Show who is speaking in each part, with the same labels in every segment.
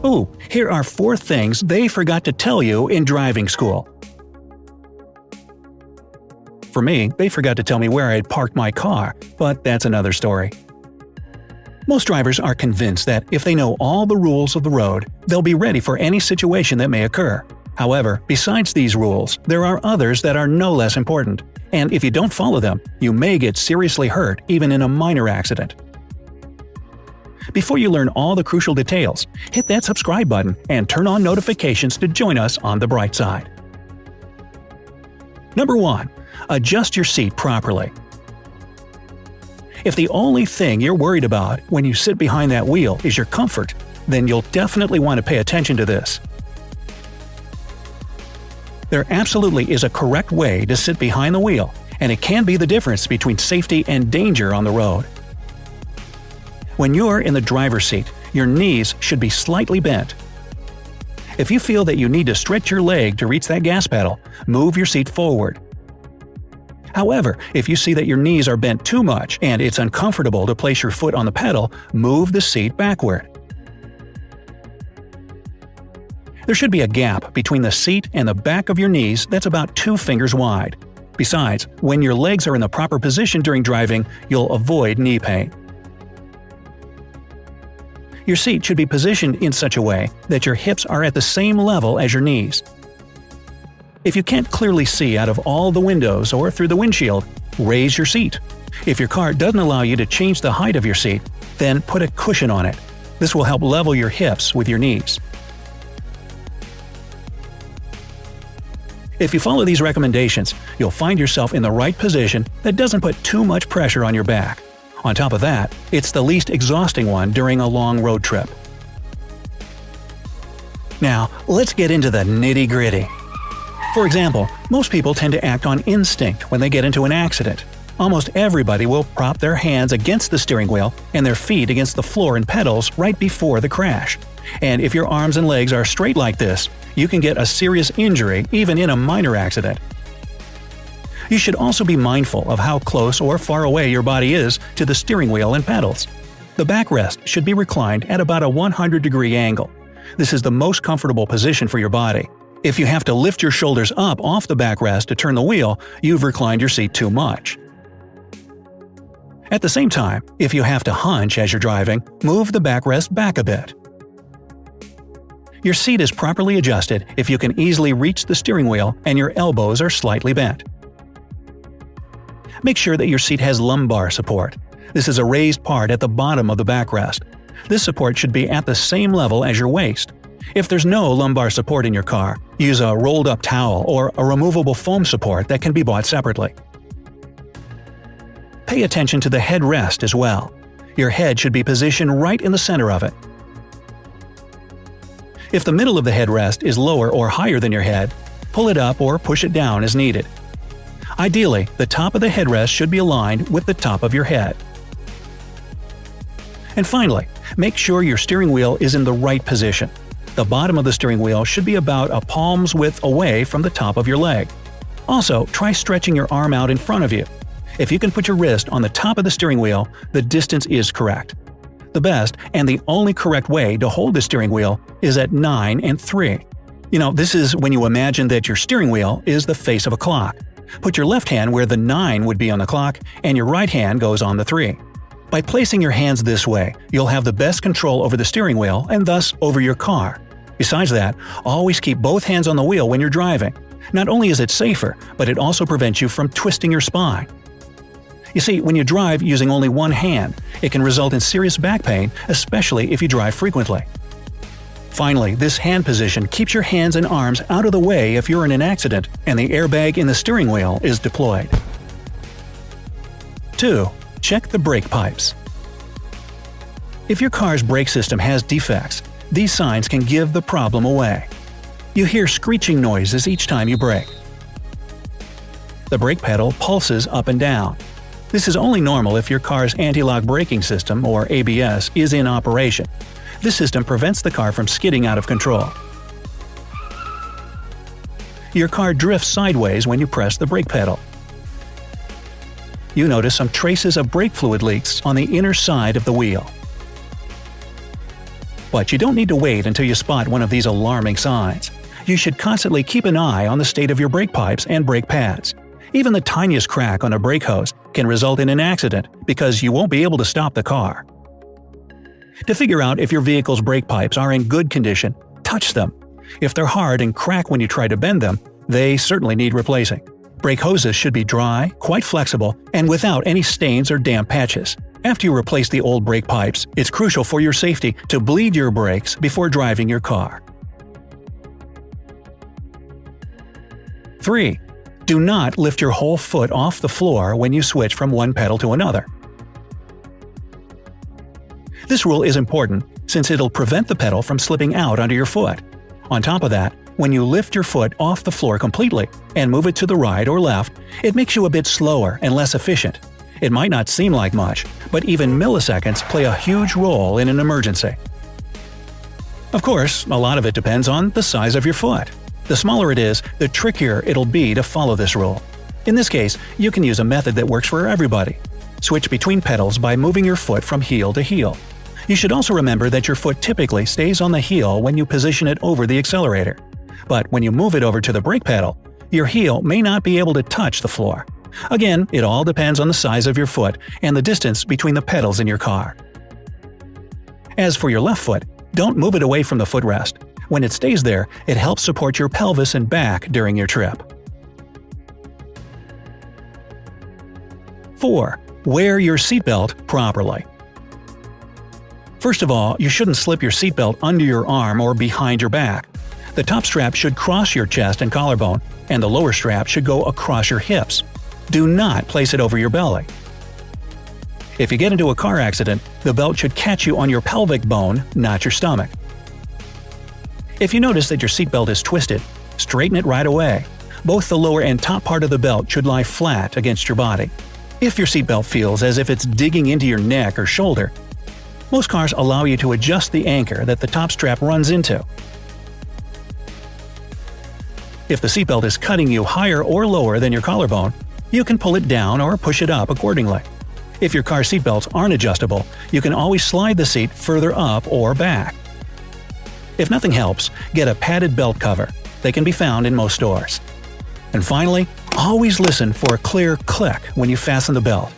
Speaker 1: Ooh, here are 4 things they forgot to tell you in driving school. For me, they forgot to tell me where I had parked my car, but that's another story. Most drivers are convinced that if they know all the rules of the road, they'll be ready for any situation that may occur. However, besides these rules, there are others that are no less important, and if you don't follow them, you may get seriously hurt even in a minor accident. Before you learn all the crucial details, hit that subscribe button and turn on notifications to join us on the bright side. Number 1. Adjust your seat properly. If the only thing you're worried about when you sit behind that wheel is your comfort, then you'll definitely want to pay attention to this. There absolutely is a correct way to sit behind the wheel, and it can be the difference between safety and danger on the road. When you're in the driver's seat, your knees should be slightly bent. If you feel that you need to stretch your leg to reach that gas pedal, move your seat forward. However, if you see that your knees are bent too much and it's uncomfortable to place your foot on the pedal, move the seat backward. There should be a gap between the seat and the back of your knees that's about 2 fingers wide. Besides, when your legs are in the proper position during driving, you'll avoid knee pain. Your seat should be positioned in such a way that your hips are at the same level as your knees. If you can't clearly see out of all the windows or through the windshield, raise your seat. If your car doesn't allow you to change the height of your seat, then put a cushion on it. This will help level your hips with your knees. If you follow these recommendations, you'll find yourself in the right position that doesn't put too much pressure on your back. On top of that, it's the least exhausting one during a long road trip. Now, let's get into the nitty-gritty. For example, most people tend to act on instinct when they get into an accident. Almost everybody will prop their hands against the steering wheel and their feet against the floor and pedals right before the crash. And if your arms and legs are straight like this, you can get a serious injury even in a minor accident. You should also be mindful of how close or far away your body is to the steering wheel and pedals. The backrest should be reclined at about a 100-degree angle. This is the most comfortable position for your body. If you have to lift your shoulders up off the backrest to turn the wheel, you've reclined your seat too much. At the same time, if you have to hunch as you're driving, move the backrest back a bit. Your seat is properly adjusted if you can easily reach the steering wheel and your elbows are slightly bent. Make sure that your seat has lumbar support. This is a raised part at the bottom of the backrest. This support should be at the same level as your waist. If there's no lumbar support in your car, use a rolled-up towel or a removable foam support that can be bought separately. Pay attention to the headrest as well. Your head should be positioned right in the center of it. If the middle of the headrest is lower or higher than your head, pull it up or push it down as needed. Ideally, the top of the headrest should be aligned with the top of your head. And finally, make sure your steering wheel is in the right position. The bottom of the steering wheel should be about a palm's width away from the top of your leg. Also, try stretching your arm out in front of you. If you can put your wrist on the top of the steering wheel, the distance is correct. The best and the only correct way to hold the steering wheel is at 9 and 3. This is when you imagine that your steering wheel is the face of a clock. Put your left hand where the 9 would be on the clock, and your right hand goes on the 3. By placing your hands this way, you'll have the best control over the steering wheel and thus over your car. Besides that, always keep both hands on the wheel when you're driving. Not only is it safer, but it also prevents you from twisting your spine. You see, when you drive using only one hand, it can result in serious back pain, especially if you drive frequently. Finally, this hand position keeps your hands and arms out of the way if you're in an accident and the airbag in the steering wheel is deployed. 2. Check the brake pipes. If your car's brake system has defects, these signs can give the problem away. You hear screeching noises each time you brake. The brake pedal pulses up and down. This is only normal if your car's anti-lock braking system, or ABS, is in operation. This system prevents the car from skidding out of control. Your car drifts sideways when you press the brake pedal. You notice some traces of brake fluid leaks on the inner side of the wheel. But you don't need to wait until you spot one of these alarming signs. You should constantly keep an eye on the state of your brake pipes and brake pads. Even the tiniest crack on a brake hose can result in an accident because you won't be able to stop the car. To figure out if your vehicle's brake pipes are in good condition, touch them. If they're hard and crack when you try to bend them, they certainly need replacing. Brake hoses should be dry, quite flexible, and without any stains or damp patches. After you replace the old brake pipes, it's crucial for your safety to bleed your brakes before driving your car. 3. Do not lift your whole foot off the floor when you switch from one pedal to another. This rule is important since it'll prevent the pedal from slipping out under your foot. On top of that, when you lift your foot off the floor completely and move it to the right or left, it makes you a bit slower and less efficient. It might not seem like much, but even milliseconds play a huge role in an emergency. Of course, a lot of it depends on the size of your foot. The smaller it is, the trickier it'll be to follow this rule. In this case, you can use a method that works for everybody. Switch between pedals by moving your foot from heel to heel. You should also remember that your foot typically stays on the heel when you position it over the accelerator. But when you move it over to the brake pedal, your heel may not be able to touch the floor. Again, it all depends on the size of your foot and the distance between the pedals in your car. As for your left foot, don't move it away from the footrest. When it stays there, it helps support your pelvis and back during your trip. 4. Wear your seatbelt properly. First of all, you shouldn't slip your seatbelt under your arm or behind your back. The top strap should cross your chest and collarbone, and the lower strap should go across your hips. Do not place it over your belly. If you get into a car accident, the belt should catch you on your pelvic bone, not your stomach. If you notice that your seatbelt is twisted, straighten it right away. Both the lower and top part of the belt should lie flat against your body. If your seatbelt feels as if it's digging into your neck or shoulder, most cars allow you to adjust the anchor that the top strap runs into. If the seatbelt is cutting you higher or lower than your collarbone, you can pull it down or push it up accordingly. If your car seatbelts aren't adjustable, you can always slide the seat further up or back. If nothing helps, get a padded belt cover. They can be found in most stores. And finally, always listen for a clear click when you fasten the belt.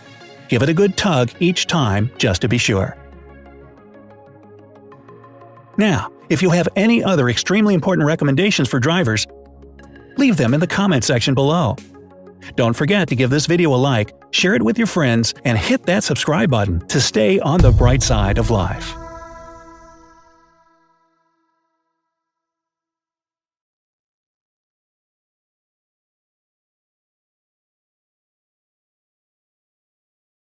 Speaker 1: Give it a good tug each time just to be sure. Now, if you have any other extremely important recommendations for drivers, leave them in the comment section below. Don't forget to give this video a like, share it with your friends, and hit that subscribe button to stay on the bright side of life.